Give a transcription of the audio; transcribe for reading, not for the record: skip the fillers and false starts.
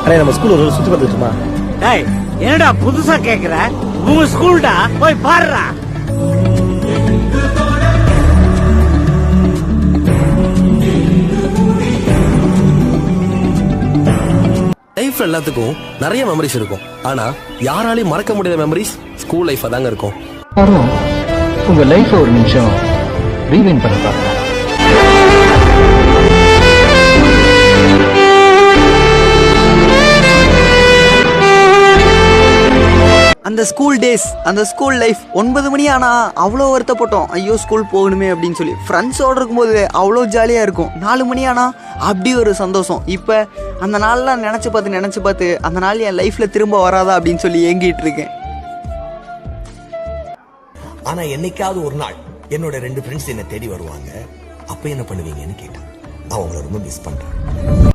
அடே நம்ம ஸ்கூல் ஒரு சுத்தி பார்த்துட்டுமா? டேய் என்னடா புதுசா கேக்குற? உங்க ஸ்கூல்டா, போய் பாருடா. லைஃப்ல எல்லாத்துக்கும் நிறைய மெமரிஸ் இருக்கும். ஆனா யாராலையும் மறக்க முடியாத மெமரிஸ் ஸ்கூல் லைஃப் தாங்க இருக்கும். உங்க லைஃப் ஒரு நிமிஷம் ரீவைண்ட் பண்ணி பாருங்க. அந்த ஸ்கூல் டேஸ், அந்த ஸ்கூல் லைஃப். 9 மணி ஆனா அவ்வளோ வருத்தப்பட்டோம், ஐயோ ஸ்கூல் போகணுமே அப்படின்னு சொல்லி. ஃப்ரெண்ட்ஸோடு இருக்கும்போது அவ்வளோ ஜாலியாக இருக்கும். 4 மணி ஆனா அப்படி ஒரு சந்தோஷம். இப்போ அந்த நாள்லாம் நினச்சி பார்த்து அந்த நாள் என் லைஃப்பில் திரும்ப வராதா அப்படின்னு சொல்லி ஏங்கிட்டு இருக்கேன். ஆனா என்னைக்காவது ஒரு நாள் என்னோட 2 ஃப்ரெண்ட்ஸ் என்ன தேடி வருவாங்க. அப்ப என்ன பண்ணுவீங்கன்னு கேட்டேன். நான் உங்களை ரொம்ப மிஸ் பண்றேன்.